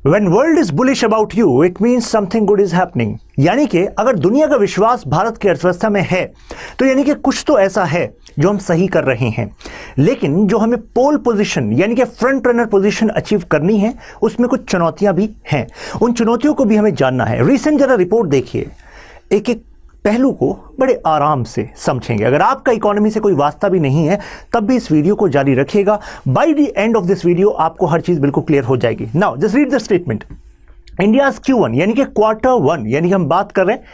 When world is bullish about you, it means something good is happening। यानी कि अगर दुनिया का विश्वास भारत की अर्थव्यवस्था में है तो यानी कि कुछ तो ऐसा है जो हम सही कर रहे हैं। लेकिन जो हमें पोल पोजीशन यानी कि फ्रंट रनर पोजीशन अचीव करनी है उसमें कुछ चुनौतियां भी हैं। उन चुनौतियों को भी हमें जानना है। रिसेंट जरा रिपोर्ट देखिए, एक एक पहलू को बड़े आराम से समझेंगे। अगर आपका इकोनॉमी से कोई वास्ता भी नहीं है तब भी इस वीडियो को जारी रखिएगा। By the end of this video आपको हर चीज बिल्कुल क्लियर हो जाएगी। Now just read the statement. India's Q1 यानी कि Q1 यानी कि हम बात कर रहे हैं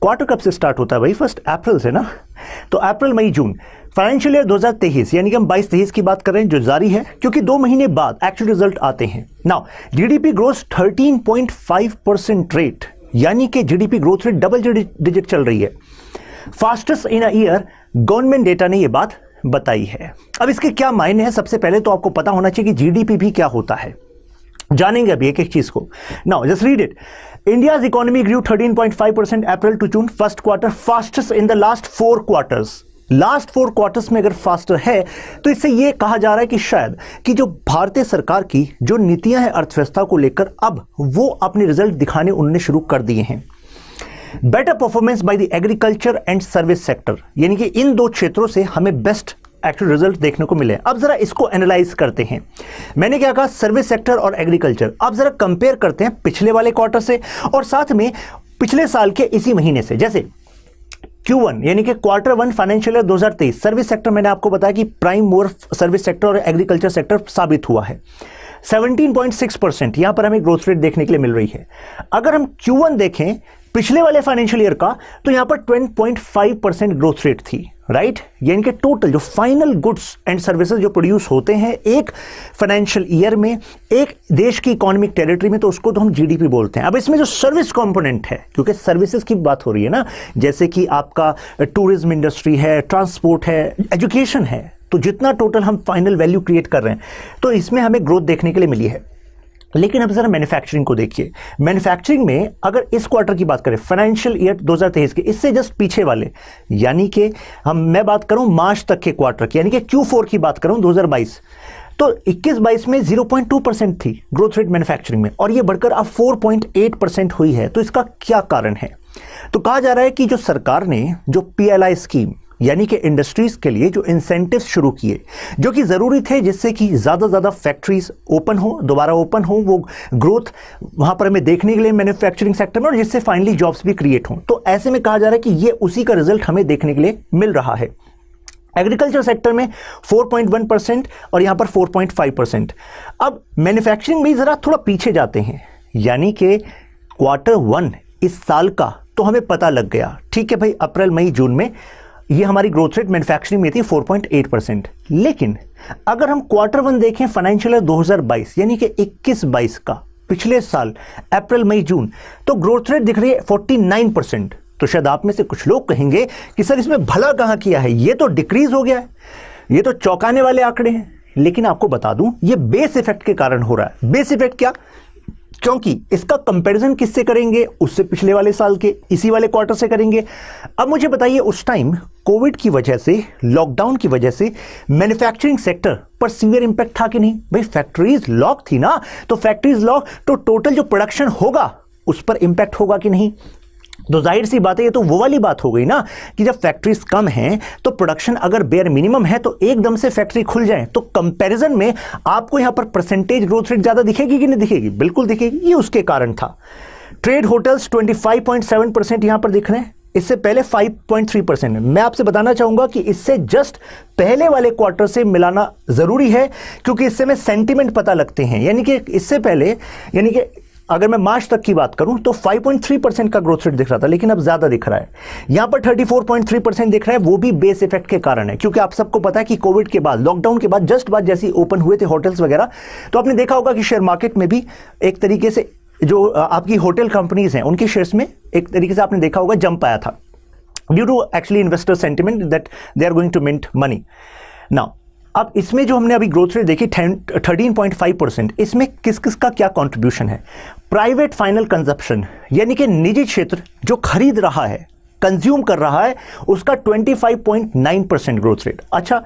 क्वार्टर कब से स्टार्ट होता है भाई? 1 अप्रैल से ना। तो अप्रैल मई जून फाइनेंशियल ईयर 2023 यानी कि हम 22-23 की बात कर रहे हैं जो जारी है, क्योंकि 2 महीने बाद एक्चुअल रिजल्ट आते हैं। नाउ जीडीपी ग्रोथ 13.5% रेट यानी कि GDP growth rate double digit चल रही है, fastest in a year. Government data ने यह बात बताई है। अब इसके क्या मायने हैं? सबसे पहले तो आपको पता होना चाहिए कि जीडीपी भी क्या होता है, जानेंगे अभी एक एक चीज को। Now just read it. India's economy grew 13.5% April to June first quarter, fastest in the last 4 quarters. Last 4 quarters में अगर फास्टर है तो इससे यह कहा जा रहा है कि शायद कि जो भारतीय सरकार की जो नीतियां हैं अर्थव्यवस्था को लेकर अब वो अपने रिजल्ट दिखाने उन्होंने शुरू कर दिए हैं। Better performance by the agriculture and service sector यानी कि इन 2 क्षेत्रों से हमें बेस्ट एक्चुअल रिजल्ट देखने को मिले। अब जरा इसको एनालाइज करते हैं। मैंने क्या कहा? सर्विस सेक्टर और एग्रीकल्चर। अब जरा कंपेयर करते हैं पिछले वाले क्वार्टर से और साथ में पिछले साल के इसी महीने से। जैसे Q1 यानी कि Q1 financial year 2023 service sector मैंने आपको बताया कि प्राइम मूवर सर्विस सेक्टर और एग्रीकल्चर सेक्टर साबित हुआ है। 17.6% यहां पर हमें ग्रोथ रेट देखने के लिए मिल रही है। अगर हम Q1 देखें पिछले वाले फाइनेंशियल ईयर का तो यहां पर 10.5% ग्रोथ रेट थी, राइट? यानी कि टोटल जो फाइनल गुड्स एंड सर्विसेज जो प्रोड्यूस होते हैं एक फाइनेंशियल ईयर में एक देश की इकोनॉमिक टेरिटरी में, तो उसको तो हम जीडीपी बोलते हैं। अब इसमें जो सर्विस कंपोनेंट है, क्योंकि सर्विसेज की बात हो रही है ना, जैसे कि आपका टूरिज्म इंडस्ट्री है, ट्रांसपोर्ट है, एजुकेशन है, तो जितना टोटल हम फाइनल वैल्यू क्रिएट कर रहे हैं तो इसमें हमें ग्रोथ देखने के लिए मिली है। लेकिन अब जरा मैन्युफैक्चरिंग को देखिए। मैन्युफैक्चरिंग में अगर इस क्वार्टर की बात करें फाइनेंशियल ईयर 2023 के, इससे जस्ट पीछे वाले यानी कि मैं बात करूं मार्च तक के क्वार्टर की यानी कि Q4 की बात करूं 2022, तो 21-22 में 0.2% थी ग्रोथ रेट मैन्युफैक्चरिंग में और ये बढ़कर अब 4.8% हुई है। तो इसका क्या कारण है? तो कहा जा रहा है कि जो सरकार ने जो PLI स्कीम यानी कि इंडस्ट्रीज के लिए जो इंसेंटिव्स शुरू किए जो कि जरूरी थे जिससे कि ज्यादा फैक्ट्रीज ओपन हो, दोबारा ओपन हो, वो ग्रोथ वहां पर हमें देखने के लिए मैन्युफैक्चरिंग सेक्टर में, और जिससे फाइनली जॉब्स भी क्रिएट हों। तो ऐसे में कहा जा रहा है कि ये उसी का रिजल्ट हमें देखने के लिए मिल रहा है। एग्रीकल्चर सेक्टर में 4.1% और यहां पर 4.5%। अब मैन्युफैक्चरिंग में जरा थोड़ा पीछे जाते हैं यानी कि Q1 इस साल का तो हमें पता लग गया, ठीक है भाई, अप्रैल मई जून में ये हमारी ग्रोथ रेट मैन्युफैक्चरिंग में थी 4.8%। लेकिन अगर हम Q1 देखें फाइनेंशियल ईयर 2022 यानी कि 21-22 का, पिछले साल अप्रैल मई जून, तो ग्रोथ रेट दिख रही है 49%। तो शायद आप में से कुछ लोग कहेंगे कि सर इसमें भला कहां किया है, ये तो डिक्रीज हो गया है, ये तो चौंकाने वाले आंकड़े हैं। लेकिन आपको बता दूं ये बेस इफेक्ट के कारण हो रहा है। बेस इफेक्ट क्या? क्योंकि इसका कंपैरिजन किससे करेंगे? उससे पिछले वाले साल के इसी वाले क्वार्टर से करेंगे। अब मुझे बताइए उस टाइम कोविड की वजह से, लॉकडाउन की वजह से मैन्युफैक्चरिंग सेक्टर पर सीवियर इंपैक्ट था कि नहीं? भाई फैक्ट्रीज लॉक थी ना, तो फैक्ट्रीज लॉक तो टोटल जो प्रोडक्शन होगा उस पर इंपैक्ट होगा कि नहीं? तो जाहिर सी बात है ये तो वो वाली बात हो गई ना कि जब फैक्ट्रीज कम हैं तो प्रोडक्शन अगर बेयर मिनिमम है तो एकदम से फैक्ट्री खुल जाए तो कंपैरिजन में आपको यहां पर परसेंटेज ग्रोथ रेट ज्यादा दिखेगी कि नहीं दिखेगी? बिल्कुल दिखेगी। ये उसके कारण था। ट्रेड होटल्स 25.7% यहां पर दिख रहे हैं, इससे पहले 5.3%। मैं आपसे बताना चाहूंगा कि इससे जस्ट पहले वाले क्वार्टर से मिलाना जरूरी है क्योंकि इससे में सेंटिमेंट पता लगते हैं। यानी कि इससे पहले यानी कि अगर मैं मार्च तक की बात करूं तो 5.3% का ग्रोथ रेट दिख रहा था, लेकिन अब ज्यादा दिख रहा है। यहां पर 34.3% दिख रहा है, वो भी बेस इफेक्ट के कारण है क्योंकि आप सबको पता है कि कोविड के बाद, लॉकडाउन के बाद जस्ट बाद जैसे ओपन हुए थे होटल्स वगैरह, तो आपने देखा होगा कि शेयर मार्केट में भी एक तरीके से जो आपकी होटल कंपनीज हैं उनके शेयर्स में एक तरीके से आपने देखा होगा जंप आया था due to actually investor sentiment that they are going to mint money. Now अब इसमें जो हमने अभी ग्रोथ रेट देखी 13.5%, इसमें किस किस का क्या कंट्रीब्यूशन है? प्राइवेट फाइनल कंजप्शन यानी कि निजी क्षेत्र जो खरीद रहा है, कंज्यूम कर रहा है, उसका 25.9% ग्रोथ रेट। अच्छा,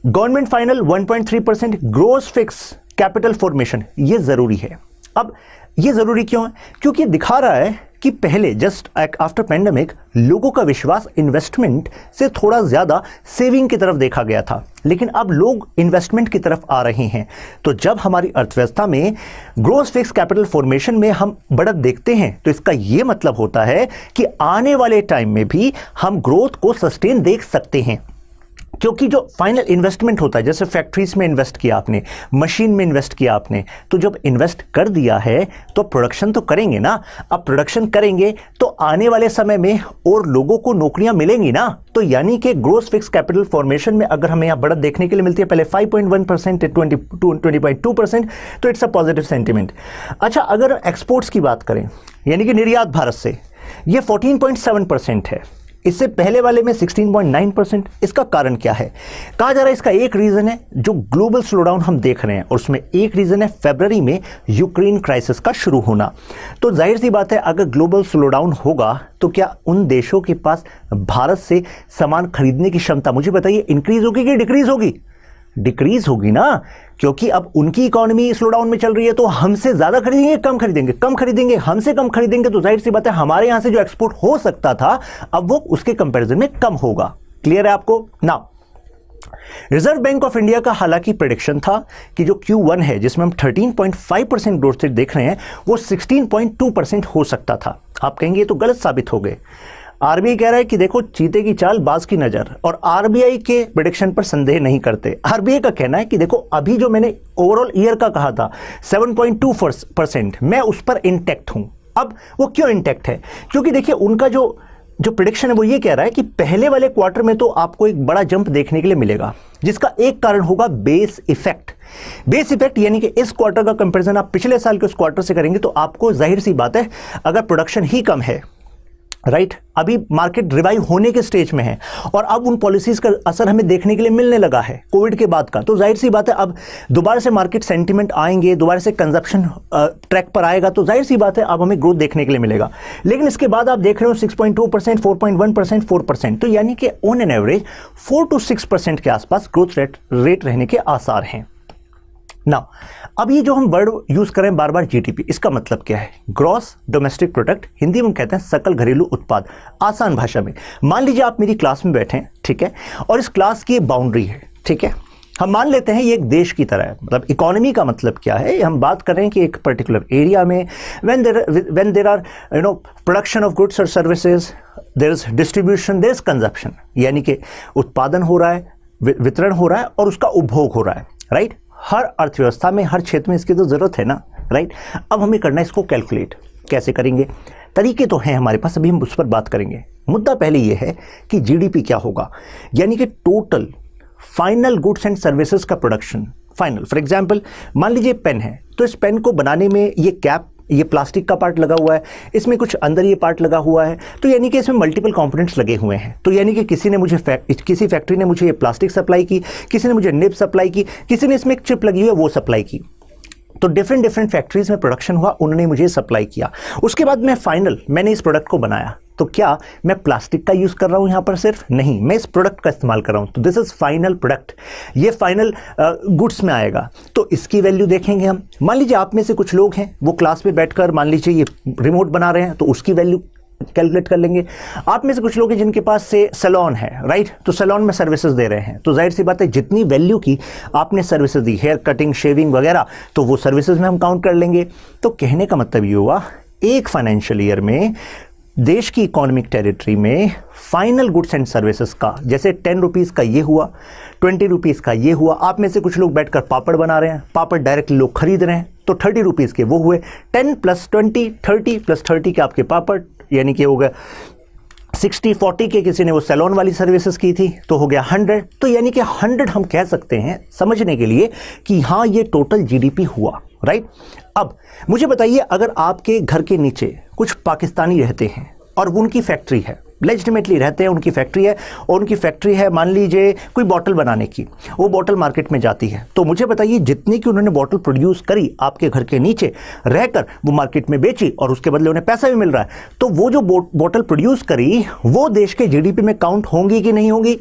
government final 1.3%। Gross fix capital formation, ये जरूरी है। अब ये ज़रूरी क्यों है? क्योंकि दिखा रहा है कि पहले जस्ट आफ्टर पेंडेमिक लोगों का विश्वास इन्वेस्टमेंट से थोड़ा ज़्यादा सेविंग की तरफ देखा गया था, लेकिन अब लोग इन्वेस्टमेंट की तरफ आ रहे हैं। तो जब हमारी अर्थव्यवस्था में ग्रोस फिक्स कैपिटल फॉर्मेशन में हम बढ़त देखते हैं तो इसका यह मतलब होता है कि आने वाले टाइम में भी हम ग्रोथ को सस्टेन देख सकते हैं, क्योंकि जो फाइनल इन्वेस्टमेंट होता है, जैसे फैक्ट्रीज में इन्वेस्ट किया आपने, मशीन में इन्वेस्ट किया आपने, तो जब इन्वेस्ट कर दिया है तो प्रोडक्शन तो करेंगे ना। अब प्रोडक्शन करेंगे तो आने वाले समय में और लोगों को नौकरियां मिलेंगी ना। तो यानी कि ग्रोस फिक्स कैपिटल फॉर्मेशन में अगर हमें यहाँ बढ़त देखने के लिए मिलती है पहले 5.1% 20.2%, तो इट्स अ पॉजिटिव सेंटिमेंट। अच्छा, अगर एक्सपोर्ट्स की बात करें यानी कि निर्यात भारत से, ये 14.7% है, इससे पहले वाले में 16.9%। इसका कारण क्या है? कहा जा रहा है इसका एक रीजन है जो ग्लोबल स्लोडाउन हम देख रहे हैं, और उसमें एक रीजन है फरवरी में यूक्रेन क्राइसिस का शुरू होना। तो जाहिर सी बात है अगर ग्लोबल स्लोडाउन होगा तो क्या उन देशों के पास भारत से सामान खरीदने की क्षमता, मुझे बताइए, इंक्रीज होगी कि डिक्रीज होगी? डिक्रीज होगी ना, क्योंकि अब उनकी इकोनॉमी स्लोडाउन में चल रही है। तो हमसे ज्यादा खरीदेंगे, कम खरीदेंगे, कम खरीदेंगे, हमसे कम खरीदेंगे, तो जाहिर सी बात है हमारे यहां से जो एक्सपोर्ट हो सकता था अब वो उसके कंपैरिजन में कम होगा। क्लियर है आपको? Now reserve bank of India का हालांकि प्रेडिक्शन था कि जो Q1 है जिसमें हम 13.5% ग्रोथ रेट देख रहे हैं वो 16.2% हो सकता था। आप कहेंगे ये तो गलत साबित हो गए। आरबीआई कह रहा है कि देखो चीते की चाल बाज की नजर, और आरबीआई के प्रेडिक्शन पर संदेह नहीं करते। आरबीआई का कहना है कि देखो अभी जो मैंने ओवरऑल ईयर का कहा था 7.2%, मैं उस पर इंटैक्ट हूं। अब वो क्यों इंटैक्ट है? क्योंकि देखिए उनका जो प्रेडिक्शन है वो ये कह रहा है कि पहले वाले क्वार्टर में तो आपको एक बड़ा जंप देखने के लिए मिलेगा, जिसका एक कारण होगा बेस इफेक्ट। बेस इफेक्ट यानी कि इस क्वार्टर का कंपैरिजन आप पिछले साल के उस क्वार्टर से करेंगे तो आपको जाहिर सी बात है अगर प्रोडक्शन ही कम है, राइट, अभी मार्केट रिवाइव होने के स्टेज में है और अब उन पॉलिसीज का असर हमें देखने के लिए मिलने लगा है कोविड के बाद का, तो जाहिर सी बात है अब दोबारा से मार्केट सेंटीमेंट आएंगे, दोबारा से कंजप्शन ट्रैक पर आएगा, तो जाहिर सी बात है अब हमें ग्रोथ देखने के लिए मिलेगा। लेकिन इसके बाद आप देख रहे हो 6.2%, 4.1%, 4%, तो यानी कि ऑन एन एवरेज 4 to 6% के आसपास ग्रोथ रेट रहने के आसार हैं। नाउ अब ये जो हम वर्ड यूज करें बार बार जीडीपी, इसका मतलब क्या है? ग्रॉस डोमेस्टिक प्रोडक्ट, हिंदी में हम कहते हैं सकल घरेलू उत्पाद। आसान भाषा में मान लीजिए आप मेरी क्लास में बैठे हैं, ठीक है, और इस क्लास की बाउंड्री है, ठीक है, हम मान लेते हैं ये एक देश की तरह है। मतलब इकोनॉमी का मतलब क्या है? हम बात कर रहे हैं कि एक पर्टिकुलर एरिया में when there are production of goods और services, there is distribution, there is consumption, यानी कि उत्पादन हो रहा है, वितरण हो रहा है और उसका उपभोग हो रहा है, राइट। हर अर्थव्यवस्था में हर क्षेत्र में इसकी तो जरूरत है ना, राइट। अब हमें करना है इसको कैलकुलेट। कैसे करेंगे? तरीके तो हैं हमारे पास, अभी हम उस पर बात करेंगे। मुद्दा पहले ये है कि जीडीपी क्या होगा, यानी कि total final goods and services का प्रोडक्शन। फाइनल फॉर एग्जांपल मान लीजिए पेन है, तो इस पेन को बनाने में ये कैप, ये प्लास्टिक का पार्ट लगा हुआ है, इसमें कुछ अंदर ये पार्ट लगा हुआ है, तो यानी कि इसमें मल्टीपल कंपोनेंट्स लगे हुए हैं। तो यानी कि किसी फैक्ट्री ने मुझे ये प्लास्टिक सप्लाई की, किसी ने मुझे निब सप्लाई की, किसी ने इसमें एक चिप लगी हुई है वो सप्लाई की। तो डिफरेंट फैक्ट्रीज में प्रोडक्शन हुआ, उन्होंने मुझे सप्लाई किया। उसके बाद मैंने इस प्रोडक्ट को बनाया। तो क्या मैं प्लास्टिक का यूज कर रहा हूं यहां पर? सिर्फ नहीं, मैं इस प्रोडक्ट का इस्तेमाल कर रहा हूं। तो दिस इज फाइनल प्रोडक्ट, ये फाइनल गुड्स में आएगा। तो इसकी वैल्यू देखेंगे हम। मान लीजिए आप में से कुछ लोग हैं वो क्लास में बैठकर मान लीजिए ये रिमोट बना रहे हैं, तो उसकी वैल्यू कैलकुलेट कर लेंगे। आप में से कुछ लोग हैं जिनके पास से सैलून है, राइट, तो सैलून में सर्विसेज दे रहे हैं, तो जाहिर सी बात है जितनी वैल्यू की आपने सर्विसेज दी, हेयर कटिंग, शेविंग वगैरह, तो वो सर्विसेज में हम काउंट कर लेंगे। तो कहने का मतलब ये हुआ एक फाइनेंशियल ईयर में देश की इकोनॉमिक टेरिटरी में फाइनल गुड्स एंड सर्विसेज का, जैसे 10 रुपीज़ का ये हुआ, 20 रुपीज़ का ये हुआ। आप में से कुछ लोग बैठकर पापड़ बना रहे हैं, पापड़ डायरेक्टली लोग खरीद रहे हैं, तो 30 रुपीज़ के वो हुए। 10 + 20, 30 + 30 के आपके पापड़, यानी कि हो गया 60-40 के। किसी ने वो सैलून वाली सर्विसेज की थी तो हो गया 100। तो यानी कि 100 हम कह सकते हैं समझने के लिए कि हाँ ये टोटल जीडीपी हुआ, राइट। अब मुझे बताइए, अगर आपके घर के नीचे कुछ पाकिस्तानी रहते हैं और उनकी फैक्ट्री है, लेजिटिमेटली रहते हैं, उनकी फैक्ट्री है, और उनकी फैक्ट्री है मान लीजिए कोई बॉटल बनाने की, वो बॉटल मार्केट में जाती है, तो मुझे बताइए जितनी की उन्होंने बॉटल प्रोड्यूस करी आपके घर के नीचे रहकर, वो मार्केट में बेची और उसके बदले उन्हें पैसा भी मिल रहा है, तो वो जो बॉटल प्रोड्यूस करी वो देश के जीडीपी में काउंट होंगी कि नहीं होंगी?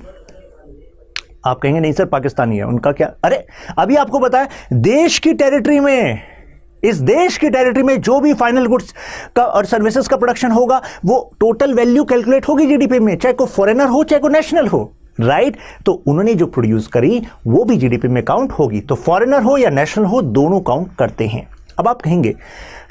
आप कहेंगे नहीं सर पाकिस्तानी है, उनका क्या? अरे अभी आपको बताया देश की टेरिटरी में, इस देश की टेरिटरी में जो भी फाइनल गुड्स का और सर्विसेज का प्रोडक्शन होगा वो टोटल वैल्यू कैलकुलेट होगी जीडीपी में, चाहे कोई फॉरेनर हो चाहे कोई नेशनल हो, राइट। तो उन्होंने जो प्रोड्यूस करी वो भी जीडीपी में काउंट होगी, तो फॉरेनर हो या नेशनल हो दोनों काउंट करते हैं। अब आप कहेंगे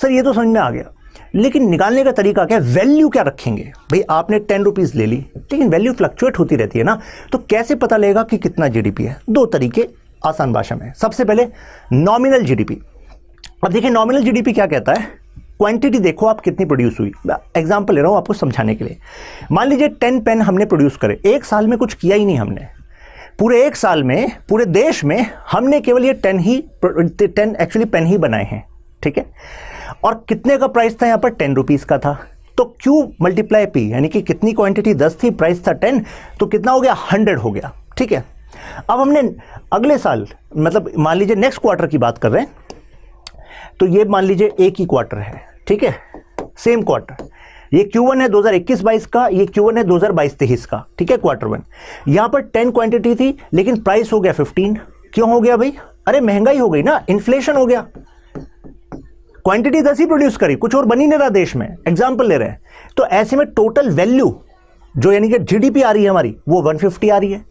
सर ये तो समझ में आ गया, लेकिन निकालने का तरीका क्या है, वैल्यू क्या रखेंगे। भाई आपने 10 रुपीज ले ली, लेकिन वैल्यू फ्लक्चुएट होती रहती है ना, तो कैसे पता लगेगा कि कितना जीडीपी है। दो तरीके आसान भाषा में, सबसे पहले नॉमिनल जीडीपी। अब देखिए नॉमिनल जीडीपी क्या कहता है, क्वांटिटी देखो आप कितनी प्रोड्यूस हुई। एग्जांपल ले रहा हूं आपको समझाने के लिए। मान लीजिए 10 पेन हमने प्रोड्यूस करे, एक साल में कुछ किया ही नहीं हमने, पूरे एक साल में पूरे देश में हमने केवल ये 10 एक्चुअली पेन ही बनाए हैं, ठीक है। और कितने का प्राइस था यहाँ पर, 10 रुपीज का था। तो क्यू मल्टीप्लाई पी, यानी कि कितनी क्वांटिटी 10 थी, प्राइस था 10, तो कितना हो गया, 100 हो गया, ठीक है। अब हमने अगले साल मतलब मान लीजिए नेक्स्ट क्वार्टर की बात कर रहे हैं, तो ये मान लीजिए एक ही क्वार्टर है, ठीक है, सेम क्वार्टर। ये Q1 है 2021-22 का, ये Q1 है 2022-23 का, ठीक है, क्वार्टर 1। यहां पर 10 क्वांटिटी थी, लेकिन प्राइस हो गया 15। क्यों हो गया भाई, अरे महंगाई हो गई ना, इन्फ्लेशन हो गया। क्वांटिटी 10 ही प्रोड्यूस करी, कुछ और बन ही नहीं रहा देश में, एग्जाम्पल ले रहे हैं। तो ऐसे में टोटल वैल्यू जो यानी कि जीडीपी आ रही है हमारी वो 150 आ रही है।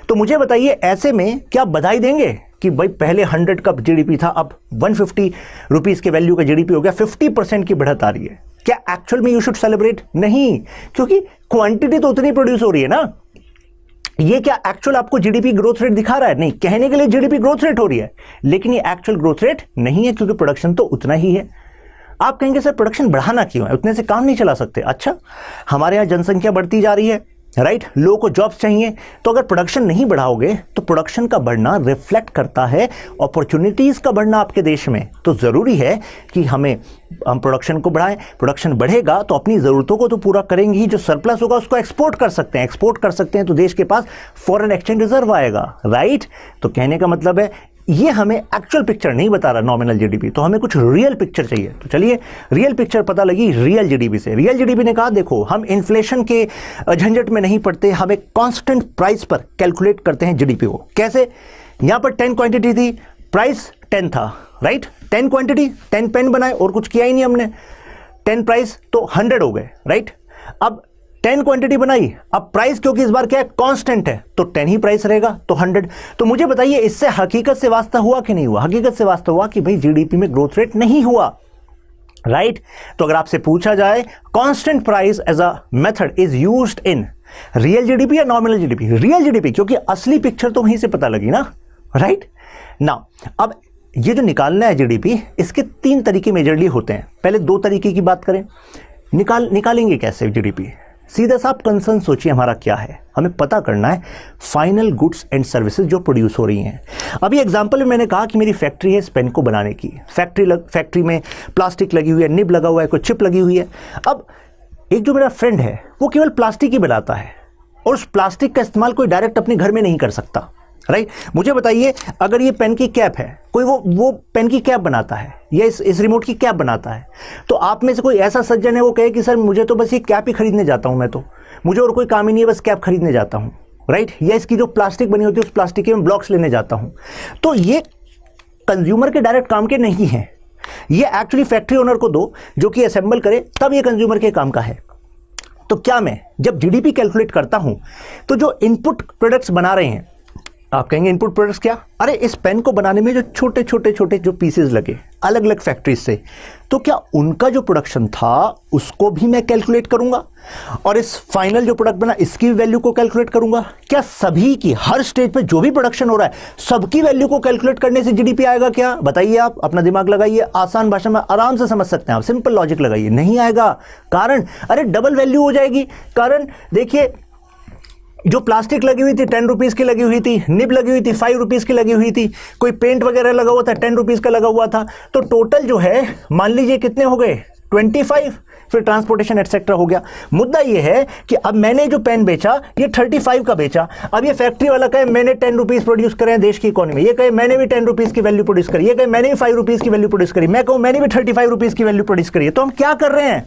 तो मुझे बताइए ऐसे में क्या बधाई देंगे कि भाई पहले 100 का जीडीपी था, अब 150 रुपीज के वैल्यू का जीडीपी हो गया, 50% की बढ़त आ रही है। क्या एक्चुअल में यू शुड सेलिब्रेट? नहीं, क्योंकि क्वांटिटी तो उतनी प्रोड्यूस हो रही है ना। ये क्या एक्चुअल आपको जीडीपी ग्रोथ रेट दिखा रहा है? नहीं, कहने के लिए जीडीपी ग्रोथ रेट हो रही है, लेकिन ये एक्चुअल ग्रोथ रेट नहीं है, क्योंकि प्रोडक्शन तो उतना ही है। आप कहेंगे सर प्रोडक्शन बढ़ाना क्यों है, उतने से काम नहीं चला सकते। अच्छा, हमारे यहाँ जनसंख्या बढ़ती जा रही है, राइट, लोगों को जॉब्स चाहिए, तो अगर प्रोडक्शन नहीं बढ़ाओगे तो प्रोडक्शन का बढ़ना रिफ्लेक्ट करता है अपॉर्चुनिटीज का बढ़ना आपके देश में। तो जरूरी है कि हम प्रोडक्शन को बढ़ाएं। प्रोडक्शन बढ़ेगा तो अपनी जरूरतों को तो पूरा करेंगे ही, जो सरप्लस होगा उसको एक्सपोर्ट कर सकते हैं, एक्सपोर्ट कर सकते हैं तो देश के पास फॉरेन एक्सचेंज रिजर्व आएगा, राइट। तो कहने का मतलब है ये हमें एक्चुअल पिक्चर नहीं बता रहा नॉमिनल जीडीपी, तो हमें कुछ रियल पिक्चर चाहिए। तो चलिए रियल पिक्चर पता लगी रियल जीडीपी से। रियल जीडीपी ने कहा देखो हम इन्फ्लेशन के झंझट में नहीं पड़ते, हम एक कांस्टेंट प्राइस पर कैलकुलेट करते हैं जीडीपी को। कैसे? यहां पर 10 क्वांटिटी थी, प्राइस 10 था, राइट। 10 क्वांटिटी 10 पेन बनाए और कुछ किया ही नहीं हमने, 10 प्राइस तो 100 हो गए, राइट। अब 10 क्वांटिटी बनाई, अब प्राइस क्योंकि इस बार क्या है, कांस्टेंट है, तो 10 ही प्राइस रहेगा, तो 100। तो मुझे बताइए इससे हकीकत से वास्ता हुआ कि नहीं हुआ? हकीकत से वास्ता हुआ कि भाई जीडीपी में ग्रोथ रेट नहीं हुआ, राइट। तो अगर आपसे पूछा जाए constant price as a method is used in real GDP या नॉमिनल जीडीपी? रियल जीडीपी, क्योंकि असली पिक्चर तो वहीं से पता लगी ना, राइट ना। अब ये जो निकालना है जीडीपी, इसके 3 तरीके मेजरली होते हैं। पहले 2 तरीके की बात करें, निकालेंगे कैसे जीडीपी? सीधा सा आप कंसर्न सोचिए हमारा क्या है, हमें पता करना है फाइनल गुड्स एंड सर्विसेज जो प्रोड्यूस हो रही हैं। अभी एग्जांपल में मैंने कहा कि मेरी फैक्ट्री है इस पेन को बनाने की, फैक्ट्री में प्लास्टिक लगी हुई है, निब लगा हुआ है, कोई चिप लगी हुई है। अब एक जो मेरा फ्रेंड है वो केवल प्लास्टिक ही बनाता है, और उस प्लास्टिक का इस्तेमाल कोई डायरेक्ट अपने घर में नहीं कर सकता, राइट। मुझे बताइए अगर ये पेन की कैप है, कोई वो पेन की कैप बनाता है या इस रिमोट की कैप बनाता है, तो आप में से कोई ऐसा सज्जन है वो कहे कि सर मुझे तो बस ये कैप ही खरीदने जाता हूं, मैं तो मुझे और कोई काम ही नहीं है, बस कैप खरीदने जाता हूं, राइट। या इसकी जो प्लास्टिक बनी होती है उस प्लास्टिक के मैं ब्लॉक्स लेने जाता हूं। तो ये कंज्यूमर के डायरेक्ट काम के नहीं है, ये एक्चुअली फैक्ट्री ओनर को दो जो कि असेंबल करे, तब ये कंज्यूमर के काम का है। तो क्या मैं जब जीडीपी कैलकुलेट करता हूं तो जो इनपुट प्रोडक्ट्स बना रहे हैं, आप कहेंगे इनपुट प्रोडक्ट्स क्या? अरे इस पेन को बनाने में जो छोटे छोटे जो पीसेस लगे अलग अलग फैक्ट्रीज से, तो क्या उनका जो प्रोडक्शन था उसको भी मैं कैलकुलेट करूंगा, और इस फाइनल जो प्रोडक्ट बना इसकी वैल्यू को कैलकुलेट करूंगा? क्या सभी की हर स्टेज पे जो भी प्रोडक्शन हो रहा है सबकी वैल्यू को कैलकुलेट करने से जीडीपी आएगा क्या? बताइए, आप अपना दिमाग लगाइए, आसान भाषा में आराम से समझ सकते हैं आप, सिंपल लॉजिक लगाइए। नहीं आएगा। कारण, अरे डबल वैल्यू हो जाएगी। कारण देखिए, जो प्लास्टिक लगी हुई थी 10 रुपीज की लगी हुई थी, निब लगी हुई थी 5 रुपीज की लगी हुई थी, कोई पेंट वगैरह लगा हुआ था 10 रुपीज का लगा हुआ था, तो टोटल जो है मान लीजिए कितने हो गए, 25, फिर ट्रांसपोर्टेशन एटसेट्रा हो गया। मुद्दा ये है कि अब मैंने जो पेन बेचा ये 35 का बेचा, अब ये फैक्ट्री वाला कहे मैंने 10 रुपीज प्रोड्यूस करे हैं देश की इकोनॉमी में, ये कहे मैंने भी 10 रुपीज की वैल्यू प्रोड्यूस करी, ये कहे मैंने भी 5 रुपीज की वैल्यू प्रोड्यूस करी, मैं कहूं मैंने भी 35 रुपीज की वैल्यू प्रोड्यूस करी है। तो हम क्या कर रहे हैं,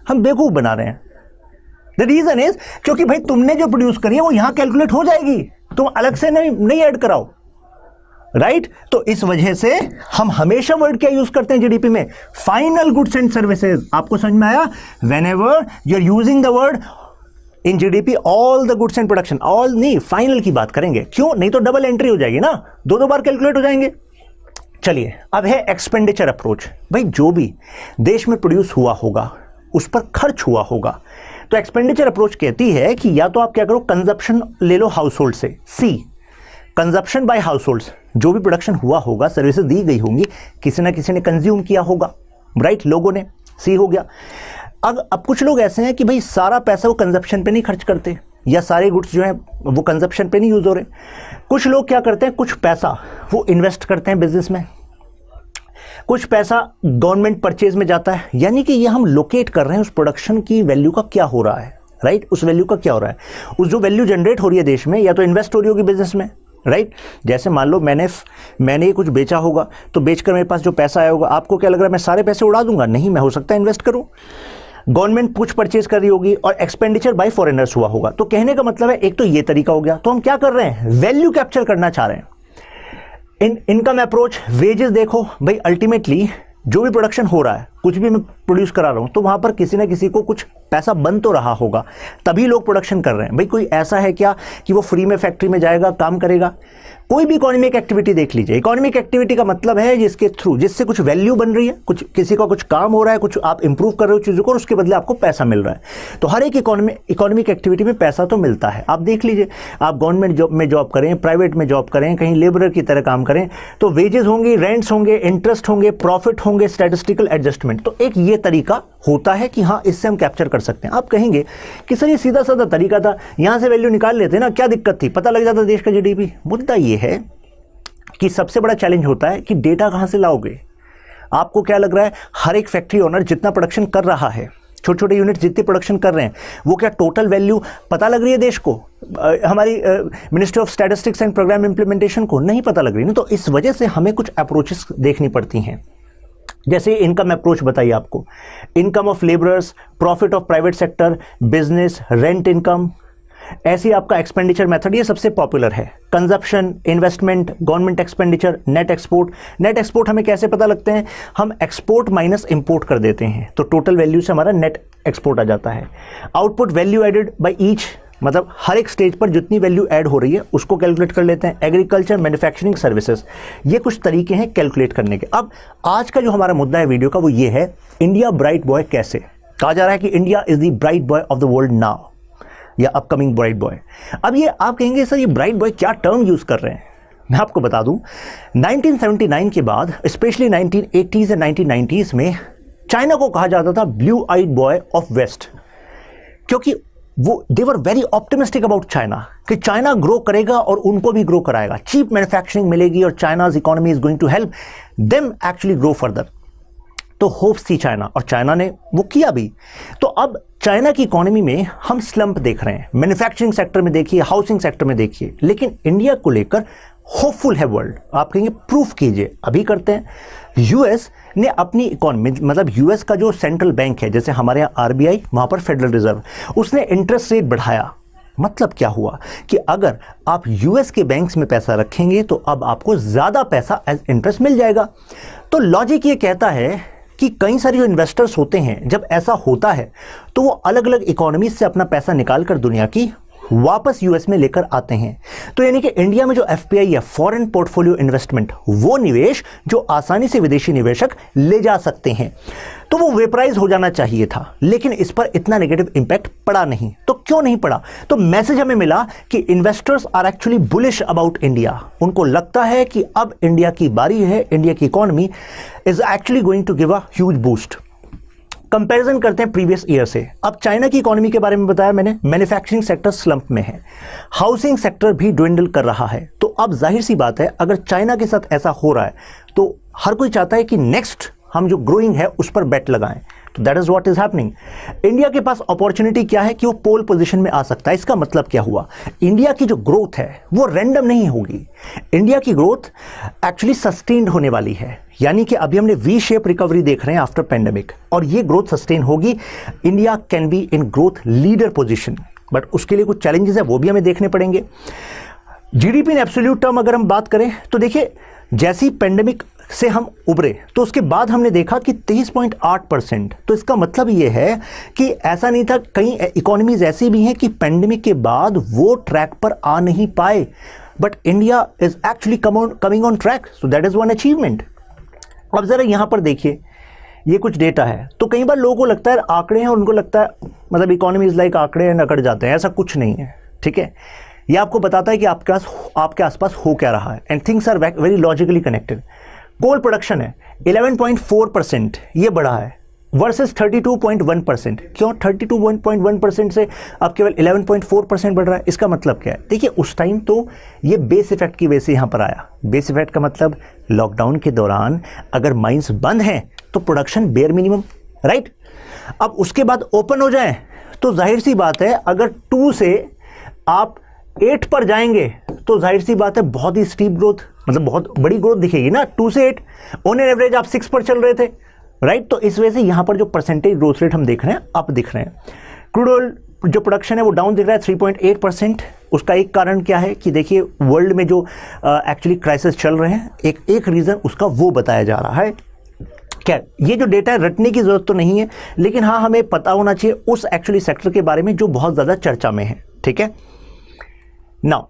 हम बेवकूफ बना रहे हैं। द रीजन इज क्योंकि भाई तुमने जो प्रोड्यूस करी है वो यहां कैलकुलेट हो जाएगी, तुम अलग से नहीं ऐड कराओ, राइट तो इस वजह से हम हमेशा वर्ड क्या यूज करते हैं जीडीपी में, फाइनल गुड्स एंड सर्विसेज। आपको समझ में आया, whenever you are using the word in GDP all the goods and production, all नहीं फाइनल की बात करेंगे, क्यों, नहीं तो डबल एंट्री हो जाएगी ना, दो बार कैलकुलेट हो जाएंगे। चलिए अब है एक्सपेंडिचर अप्रोच। भाई जो भी देश में प्रोड्यूस हुआ होगा उस पर खर्च हुआ होगा, तो एक्सपेंडिचर अप्रोच कहती है कि या तो आप क्या करो, कंजप्शन ले लो हाउस होल्ड से, सी कंजप्शन बाय हाउस होल्ड्स, जो भी प्रोडक्शन हुआ होगा, सर्विसेज दी गई होंगी, किसी ना किसी ने कंज्यूम किया होगा, राइट, लोगों ने, सी हो गया। अब कुछ लोग ऐसे हैं कि भाई सारा पैसा वो कंजप्शन पे नहीं खर्च करते, या सारे गुड्स जो हैं वो कंजप्शन पे नहीं यूज हो रहे। कुछ लोग क्या करते हैं, कुछ पैसा वो इन्वेस्ट करते हैं बिजनेस में, कुछ पैसा गवर्नमेंट परचेज में जाता है, यानी कि ये हम लोकेट कर रहे हैं उस प्रोडक्शन की वैल्यू का क्या हो रहा है, राइट, उस वैल्यू का क्या हो रहा है, उस जो वैल्यू जनरेट हो रही है देश में, या तो इन्वेस्ट हो रही होगी बिजनेस में, राइट। जैसे मान लो मैंने कुछ बेचा होगा, तो बेचकर मेरे पास जो पैसा आया होगा, आपको क्या लग रहा है मैं सारे पैसे उड़ा दूंगा, नहीं, मैं हो सकता है इन्वेस्ट करूं। गवर्नमेंट कुछ परचेज कर रही होगी और एक्सपेंडिचर बाय फॉरेनर्स हुआ होगा। तो कहने का मतलब है एक तो ये तरीका हो गया, तो हम क्या कर रहे हैं, वैल्यू कैप्चर करना चाह रहे हैं। इनकम अप्रोच, वेजेस देखो भाई, अल्टीमेटली जो भी प्रोडक्शन हो रहा है, कुछ भी मैं प्रोड्यूस करा रहा हूं, तो वहां पर किसी ना किसी को कुछ पैसा बन तो रहा होगा, तभी लोग प्रोडक्शन कर रहे हैं। भाई कोई ऐसा है क्या कि वो फ्री में फैक्ट्री में जाएगा काम करेगा? कोई भी इकोनॉमिक एक्टिविटी देख लीजिए, इकोनॉमिक एक्टिविटी का मतलब है जिसके थ्रू, जिससे कुछ वैल्यू बन रही है, कुछ किसी का कुछ काम हो रहा है, कुछ आप इंप्रूव कर रहे हो चीज़ों को और उसके बदले आपको पैसा मिल रहा है। तो हर एक इकोनॉमिक एक्टिविटी में पैसा तो मिलता है। आप देख लीजिए, आप गवर्नमेंट जॉब में जॉब करें, प्राइवेट में जॉब करें, कहीं लेबरर की तरह काम करें, तो वेजेस होंगे, रेंट्स होंगे, इंटरेस्ट होंगे, प्रॉफिट होंगे, स्टैटिस्टिकल एडजस्टमेंट। तो एक ये तरीका होता है कि हाँ इससे हम कैप्चर कर सकते हैं। आप कहेंगे कि सर ये सीधा साधा तरीका था, यहां से वैल्यू निकाल लेते ना, क्या दिक्कत थी, पता लग जाता देश का जीडीपी। मुद्दा ये है कि सबसे बड़ा चैलेंज होता है कि डेटा कहां से लाओगे। आपको क्या लग रहा है, हर एक फैक्ट्री ओनर जितना प्रोडक्शन कर रहा है, छोटे छोटे यूनिट जितने प्रोडक्शन कर रहे हैं, वो क्या टोटल वैल्यू पता लग रही है देश को, हमारी ministry of statistics and programme implementation को नहीं पता लग रही ना। तो इस वजह से हमें कुछ अप्रोचेस देखनी पड़ती हैं। जैसे इनकम अप्रोच बताइए आपको, income of labourers, profit of private sector, business, rent income, ऐसी आपका एक्सपेंडिचर मेथड, ये सबसे पॉपुलर है। Consumption, investment, government expenditure, net export. Net export हमें कैसे पता लगते हैं, हम एक्सपोर्ट माइनस इंपोर्ट कर देते हैं, तो टोटल वैल्यू से हमारा नेट एक्सपोर्ट आ जाता है। Output, value added by each, मतलब हर एक स्टेज पर जितनी वैल्यू ऐड हो रही है उसको कैलकुलेट कर लेते हैं। एग्रीकल्चर, मैन्युफैक्चरिंग, सर्विसेज, ये कुछ तरीके हैं कैलकुलेट करने के। अब आज का जो हमारा मुद्दा है वीडियो का वो ये है, इंडिया ब्राइट बॉय कैसे। कहा जा रहा है कि India is the bright boy of the world now, या अपकमिंग ब्राइट बॉय। अब ये आप कहेंगे सर ये ब्राइट बॉय क्या टर्म यूज कर रहे हैं, मैं आपको बता दूं 1979 के बाद, स्पेशली 1980s एंड 1990s में चाइना को कहा जाता था blue eyed boy of west, क्योंकि वो they were very optimistic about China कि चाइना ग्रो करेगा और उनको भी ग्रो कराएगा, चीप मैन्युफैक्चरिंग मिलेगी और China's economy is going to help them actually grow further. तो होप्स थी चाइना, और चाइना ने वो किया भी। तो अब चाइना की इकोनॉमी में हम स्लंप देख रहे हैं, मैन्युफैक्चरिंग सेक्टर में देखिए, हाउसिंग सेक्टर में देखिए, लेकिन इंडिया को लेकर होपफुल है वर्ल्ड। आप कहेंगे प्रूफ कीजिए, अभी करते हैं। यूएस ने अपनी इकोनॉमी, मतलब यूएस का जो सेंट्रल बैंक है, जैसे हमारे यहाँ आरबीआई, वहां पर फेडरल रिजर्व, उसने इंटरेस्ट रेट बढ़ाया। मतलब क्या हुआ कि अगर आप यूएस के बैंक्स में पैसा रखेंगे तो अब आपको ज्यादा पैसा एज इंटरेस्ट मिल जाएगा। तो लॉजिक ये कहता है कि कई सारे जो इन्वेस्टर्स होते हैं, जब ऐसा होता है तो वो अलग अलग इकोनॉमी से अपना पैसा निकालकर दुनिया की वापस यूएस में लेकर आते हैं। तो यानी कि इंडिया में जो एफपीआई या फॉरेन पोर्टफोलियो इन्वेस्टमेंट, वो निवेश जो आसानी से विदेशी निवेशक ले जा सकते हैं, तो वो वेपराइज हो जाना चाहिए था, लेकिन इस पर इतना नेगेटिव इंपैक्ट पड़ा नहीं। तो क्यों नहीं पड़ा? तो मैसेज हमें मिला कि investors are actually bullish about India. उनको लगता है कि अब इंडिया की बारी है, इंडिया की economy is actually going to give a huge boost. Comparison करते हैं प्रीवियस ईयर से। अब चाइना की इकोनॉमी के बारे में बताया मैंने, मैन्युफैक्चरिंग सेक्टर स्लंप में है, हाउसिंग सेक्टर भी ड्विंडल कर रहा है। तो अब जाहिर सी बात है, अगर चाइना के साथ ऐसा हो रहा है तो हर कोई चाहता है कि नेक्स्ट हम जो ग्रोइंग है उस पर बेट लगाएं। तो that is what is happening. India के पास अपॉर्चुनिटी क्या है कि वो पोल पोजीशन में आ सकता है। इसका मतलब क्या हुआ, इंडिया की जो ग्रोथ है वो रैंडम नहीं होगी, इंडिया की ग्रोथ एक्चुअली सस्टेन्ड होने वाली है। यानी कि अभी हमने वी शेप रिकवरी देख रहे हैं आफ्टर पेंडेमिक, और ये ग्रोथ सस्टेन होगी। India can be in growth leader position, but उसके लिए कुछ चैलेंजेस है, वो भी हमें देखने पड़ेंगे। जीडीपी इन एब्सोल्यूट टर्म अगर हम बात करें तो देखिए जैसी पेंडेमिक से हम उभरे तो उसके बाद हमने देखा कि 23.8%। तो इसका मतलब ये है कि ऐसा नहीं था, कई इकोनॉमीज ऐसी भी हैं कि पेंडेमिक के बाद वो ट्रैक पर आ नहीं पाए, but India is actually coming on track, so that is one achievement. अब जरा यहां पर देखिए, ये कुछ डेटा है। तो कई बार लोगों को लगता है आंकड़े हैं, उनको लगता है मतलब इकोनॉमी इज लाइक आंकड़े हैं, अकड़ जाते हैं, ऐसा कुछ नहीं है, ठीक है। ये आपको बताता है कि आपके आसपास हो क्या रहा है, and things are very logically connected. Coal production है 11.4%, ये बढ़ा है वर्सेस 32.1%। क्यों 32.1% से अब केवल 11.4% बढ़ रहा है? इसका मतलब क्या है? देखिए, उस टाइम तो ये बेस इफेक्ट की वजह से यहाँ पर आया। बेस इफेक्ट का मतलब लॉकडाउन के दौरान अगर माइंस बंद हैं तो प्रोडक्शन बेयर मिनिमम, राइट। अब उसके बाद ओपन हो जाए तो जाहिर सी बात है, अगर 2 से आप 8 पर जाएंगे तो जाहिर सी बात है बहुत ही स्टीप ग्रोथ, मतलब बहुत बड़ी ग्रोथ दिखेगी ना। 2 से 8 ऑन एन एवरेज आप 6 पर चल रहे थे, राइट। तो इस वजह से यहां पर जो परसेंटेज ग्रोथ रेट हम देख रहे हैं, अप दिख रहे हैं। क्रूड ऑयल जो प्रोडक्शन है वो डाउन दिख रहा है 3.8%। उसका एक कारण क्या है कि देखिए, वर्ल्ड में जो एक्चुअली क्राइसिस चल रहे हैं, एक रीजन उसका वो बताया जा रहा है। क्या ये जो डेटा है रटने की जरूरत तो नहीं है, लेकिन हाँ हमें पता होना चाहिए उस एक्चुअली सेक्टर के बारे में जो बहुत ज्यादा चर्चा में है, ठीक है। नाउ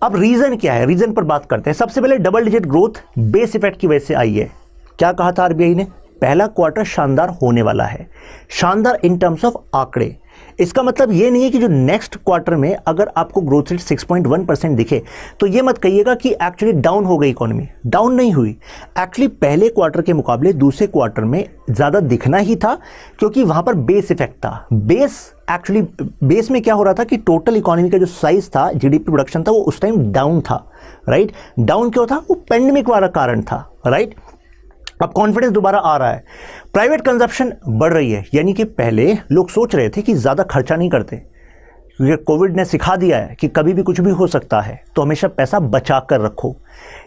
अब रीजन क्या है, रीजन पर बात करते हैं। सबसे पहले double digit growth base effect की वजह से आई है। क्या कहा था आरबीआई ने? पहला क्वार्टर शानदार होने वाला है। शानदार इन टर्म्स ऑफ आंकड़े। इसका मतलब ये नहीं है कि जो नेक्स्ट क्वार्टर में अगर आपको ग्रोथ रेट 6.1% दिखे तो ये मत कहिएगा कि एक्चुअली डाउन हो गई इकोनॉमी। डाउन नहीं हुई, एक्चुअली पहले क्वार्टर के मुकाबले दूसरे क्वार्टर में ज़्यादा दिखना ही था, क्योंकि वहाँ पर बेस इफेक्ट था। एक्चुअली बेस में क्या हो रहा था कि टोटल इकोनॉमी का जो साइज था, जीडीपी प्रोडक्शन था, वो उस टाइम डाउन था, राइट। डाउन क्यों था? वो पेंडेमिक वाला कारण था, राइट। अब कॉन्फिडेंस दोबारा आ रहा है, प्राइवेट कंजप्शन बढ़ रही है। यानी कि पहले लोग सोच रहे थे कि ज़्यादा खर्चा नहीं करते, क्योंकि कोविड ने सिखा दिया है कि कभी भी कुछ भी हो सकता है, तो हमेशा पैसा बचा कर रखो।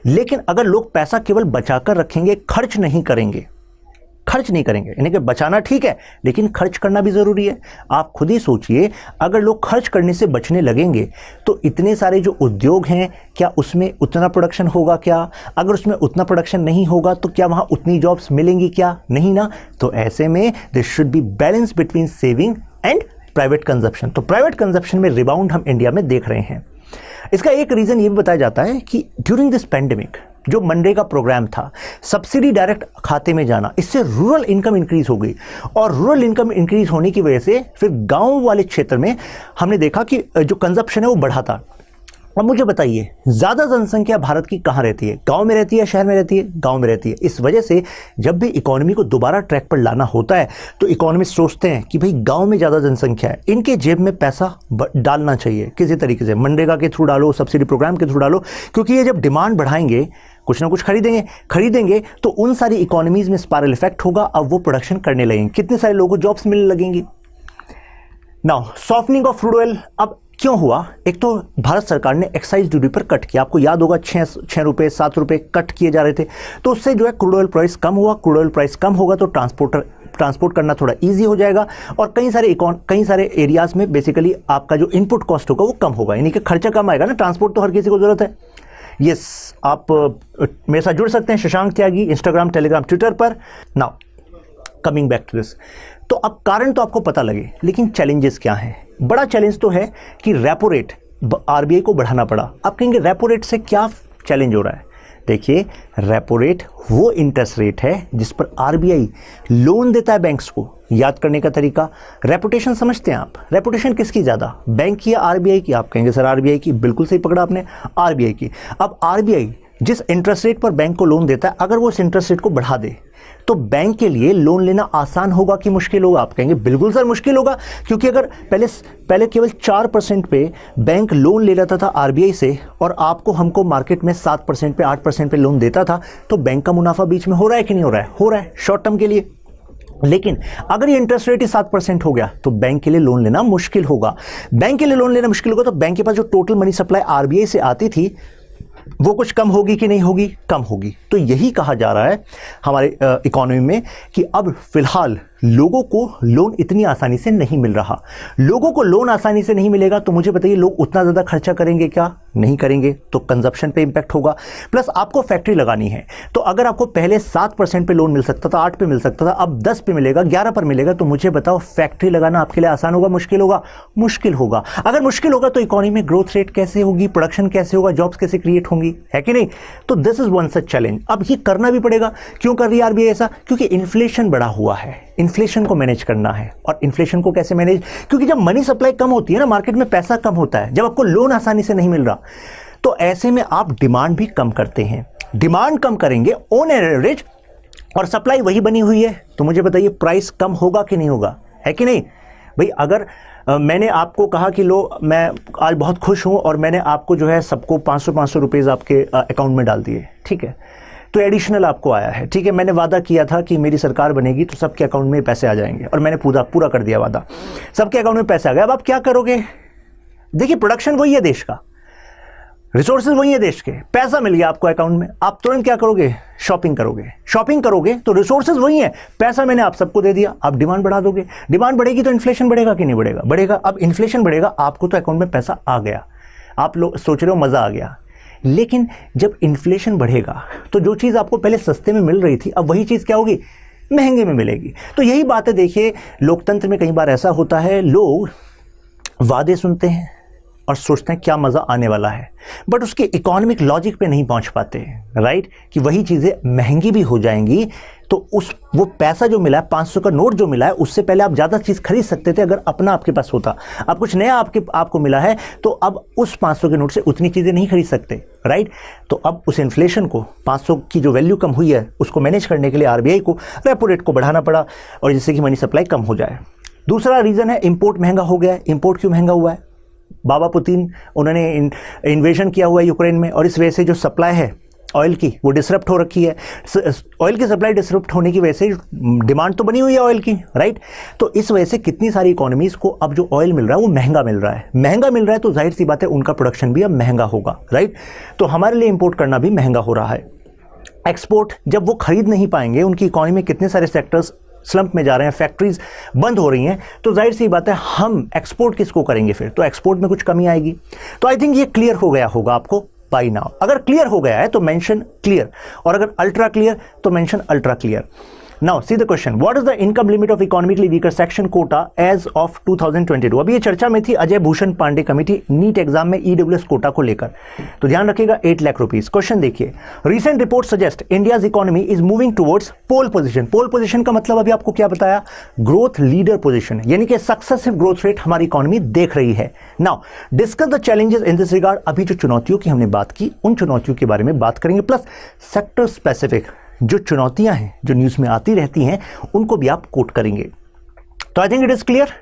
लेकिन अगर लोग पैसा केवल बचा कर रखेंगे, खर्च नहीं करेंगे, यानी कि बचाना ठीक है, लेकिन खर्च करना भी ज़रूरी है। आप खुद ही सोचिए, अगर लोग खर्च करने से बचने लगेंगे तो इतने सारे जो उद्योग हैं, क्या उसमें उतना प्रोडक्शन होगा? क्या अगर उसमें उतना प्रोडक्शन नहीं होगा तो क्या वहाँ उतनी जॉब्स मिलेंगी? क्या नहीं ना। तो ऐसे में there should be balance between saving and private consumption. तो प्राइवेट कंजप्शन में रिबाउंड हम इंडिया में देख रहे हैं। इसका एक रीज़न ये भी बताया जाता है कि ड्यूरिंग दिस पेंडेमिक जो मनरेगा प्रोग्राम था, सब्सिडी डायरेक्ट खाते में जाना, इससे रूरल इनकम इंक्रीज हो गई, और रूरल इनकम इंक्रीज होने की वजह से फिर गांव वाले क्षेत्र में हमने देखा कि जो कंजप्शन है वो बढ़ा था। अब मुझे बताइए, ज़्यादा जनसंख्या भारत की कहाँ रहती है? गांव में रहती है, शहर में रहती है? गांव में रहती है। इस वजह से जब भी इकोनॉमी को दोबारा ट्रैक पर लाना होता है तो इकोनॉमिस्ट सोचते हैं कि भाई गांव में ज़्यादा जनसंख्या है, इनके जेब में पैसा डालना चाहिए किसी तरीके से, मनरेगा के थ्रू डालो, सब्सिडी प्रोग्राम के थ्रू डालो, क्योंकि ये जब डिमांड बढ़ाएंगे, कुछ ना कुछ खरीदेंगे तो उन सारी इकोनॉमीज में स्पाइरल इफेक्ट होगा। अब वो प्रोडक्शन करने लगेंगे, कितने सारे लोगों को जॉब्स मिलने लगेंगी। Now softening of crude oil अब क्यों हुआ? एक तो भारत सरकार ने एक्साइज ड्यूटी पर कट किया, आपको याद होगा 6 रुपए 7 रुपए कट किए जा रहे थे, तो उससे जो है क्रूड ऑयल प्राइस कम हुआ। क्रूड ऑयल प्राइस कम होगा तो ट्रांसपोर्ट करना थोड़ा इजी हो जाएगा, और कई सारे एरियाज में बेसिकली आपका जो इनपुट कॉस्ट होगा वो कम होगा, यानी कि खर्चा कम आएगा ना। ट्रांसपोर्ट तो हर किसी को जरूरत है। यस, आप मेरे साथ जुड़ सकते हैं Shashank Tyagi, Instagram, Telegram, Twitter पर। Now coming back to this, तो अब कारण तो आपको पता लगे, लेकिन चैलेंजेस क्या हैं? बड़ा चैलेंज तो है कि रेपो रेट आरबीआई को बढ़ाना पड़ा। आप कहेंगे रेपो रेट से क्या चैलेंज हो रहा है? देखिए, रेपो रेट वो इंटरेस्ट रेट है जिस पर आरबीआई लोन देता है बैंक्स को। याद करने का तरीका, रेपुटेशन समझते हैं आप? रेपुटेशन किसकी ज़्यादा, बैंक की या आरबीआई की? आप कहेंगे सर आरबीआई की। बिल्कुल सही पकड़ा आपने, आरबीआई की। अब आरबीआई जिस इंटरेस्ट रेट पर बैंक को लोन देता है, अगर वो उस इंटरेस्ट रेट को बढ़ा दे तो बैंक के लिए लोन लेना आसान होगा कि मुश्किल होगा? आप कहेंगे बिल्कुल सर मुश्किल होगा, क्योंकि अगर पहले केवल 4% पे बैंक लोन ले लेता था आरबीआई से, और आपको हमको मार्केट में 7% पे 8% पे लोन देता था, तो बैंक का मुनाफा बीच में हो रहा है कि नहीं हो रहा है? हो रहा है, शॉर्ट टर्म के लिए। लेकिन अगर ये इंटरेस्ट रेट ही 7% हो गया तो बैंक के लिए लोन लेना मुश्किल होगा। बैंक के लिए लोन लेना मुश्किल होगा तो बैंक के पास जो टोटल मनी सप्लाई आरबीआई से आती थी वो कुछ कम होगी कि नहीं होगी? कम होगी। तो यही कहा जा रहा है हमारे इकोनॉमी में कि अब फिलहाल लोगों को लोन इतनी आसानी से नहीं मिल रहा। लोगों को लोन आसानी से नहीं मिलेगा तो मुझे बताइए लोग उतना ज़्यादा खर्चा करेंगे क्या? नहीं करेंगे, तो कंजप्शन पे इंपैक्ट होगा। प्लस आपको फैक्ट्री लगानी है, तो अगर आपको पहले 7% पे लोन मिल सकता था, 8 पे मिल सकता था, अब 10 पे मिलेगा, 11 पर मिलेगा, तो मुझे बताओ फैक्ट्री लगाना आपके लिए आसान होगा, मुश्किल होगा? मुश्किल होगा। अगर मुश्किल होगा तो इकोनॉमी में ग्रोथ रेट कैसे होगी, प्रोडक्शन कैसे होगा, जॉब्स कैसे क्रिएट होंगी, है कि नहीं? तो this is one such challenge. अब ये करना भी पड़ेगा। क्यों कर रही है आरबीआई ऐसा? क्योंकि इन्फ्लेशन बढ़ा हुआ है, इन्फ्लेशन को मैनेज करना है। और इन्फ्लेशन को कैसे मैनेज? क्योंकि जब मनी सप्लाई कम होती है ना, मार्केट में पैसा कम होता है, जब आपको लोन आसानी से नहीं मिल रहा, तो ऐसे में आप डिमांड भी कम करते हैं। डिमांड कम करेंगे ऑन एवरेज, और सप्लाई वही बनी हुई है, तो मुझे बताइए प्राइस कम होगा कि नहीं होगा, है कि नहीं भाई? अगर मैंने आपको कहा कि लो मैं आज बहुत खुश हूं और मैंने आपको जो है सबको 500 रुपीज़ आपके अकाउंट में डाल दिए, ठीक है, तो एडिशनल आपको आया है, ठीक है, मैंने वादा किया था कि मेरी सरकार बनेगी तो सबके अकाउंट में पैसे आ जाएंगे, और मैंने पूरा कर दिया वादा, सबके अकाउंट में पैसे आ गए। अब आप क्या करोगे? देखिए प्रोडक्शन वही है देश का, रिसोर्सेज वही है देश के, पैसा मिल गया आपको अकाउंट में, आप तुरंत क्या करोगे? शॉपिंग करोगे। शॉपिंग करोगे तो रिसोर्सेज वही है, पैसा मैंने आप सबको दे दिया, आप डिमांड बढ़ा दोगे। डिमांड बढ़ेगी तो इन्फ्लेशन बढ़ेगा कि नहीं बढ़ेगा? बढ़ेगा। अब इन्फ्लेशन बढ़ेगा, आपको तो अकाउंट में पैसा आ गया, आप लोग सोच रहे हो मजा आ गया, लेकिन जब इन्फ्लेशन बढ़ेगा तो जो चीज़ आपको पहले सस्ते में मिल रही थी, अब वही चीज़ क्या होगी? महंगे में मिलेगी। तो यही बात है। देखिए लोकतंत्र में कई बार ऐसा होता है, लोग वादे सुनते हैं और सोचते हैं क्या मज़ा आने वाला है, बट उसके इकोनॉमिक लॉजिक पे नहीं पहुंच पाते, राइट? कि वही चीज़ें महंगी भी हो जाएंगी, तो वो पैसा जो मिला है, 500 का नोट जो मिला है, उससे पहले आप ज़्यादा चीज़ खरीद सकते थे अगर अपना आपके पास होता। अब कुछ नया आपको मिला है, तो अब उस 500 के नोट से उतनी चीज़ें नहीं खरीद सकते, राइट? तो अब उस इन्फ्लेशन को, 500 की जो वैल्यू कम हुई है, उसको मैनेज करने के लिए आरबीआई को रेपो रेट को बढ़ाना पड़ा, और जिससे कि मनी सप्लाई कम हो जाए। दूसरा रीज़न है इंपोर्ट महंगा हो गया है। इंपोर्ट क्यों महंगा हुआ है? बाबा पुतिन उन्होंने इन्वेजन किया हुआ है यूक्रेन में, और इस वजह से जो सप्लाई है ऑयल की वो डिसरप्ट हो रखी है। ऑयल की सप्लाई डिसरप्ट होने की वजह से डिमांड तो बनी हुई है ऑयल की, राइट? तो इस वजह से कितनी सारी इकोनॉमीज़ को अब जो ऑयल मिल रहा है वो महंगा मिल रहा है। महंगा मिल रहा है तो जाहिर सी बात है उनका प्रोडक्शन भी अब महंगा होगा, राइट? तो हमारे लिए इंपोर्ट करना भी महंगा हो रहा है। एक्सपोर्ट जब वो खरीद नहीं पाएंगे, उनकी इकोनॉमी में कितने सारे सेक्टर्स स्लंप में जा रहे हैं, फैक्ट्रीज बंद हो रही हैं, तो जाहिर सी बात है हम एक्सपोर्ट किसको करेंगे फिर? तो एक्सपोर्ट में कुछ कमी आएगी। तो आई थिंक ये क्लियर हो गया होगा आपको बाय नाउ। अगर क्लियर हो गया है तो मेंशन क्लियर, और अगर अल्ट्रा क्लियर तो mention ultra clear. Now see the question, what is the income limit of economically weaker section quota as of 2022? अभी ये चर्चा में थी Ajay Bhushan Pandey committee NEET exam में ईडब्ल्यूएस कोटा को लेकर, तो ध्यान रखिएगा 8 लाख रुपीज। क्वेश्चन देखिए, recent report suggest India's economy is moving towards pole position. Pole position का मतलब अभी आपको क्या बताया? ग्रोथ लीडर पोजीशन, यानी कि सक्सेसिव ग्रोथ रेट हमारी इकोनॉमी देख रही है। Now discuss the challenges in this regard. अभी जो चुनौतियों की हमने बात की, उन चुनौतियों के बारे में बात करेंगे, प्लस सेक्टर स्पेसिफिक जो चुनौतियां हैं जो न्यूज़ में आती रहती हैं उनको भी आप कोट करेंगे। तो I think it is clear.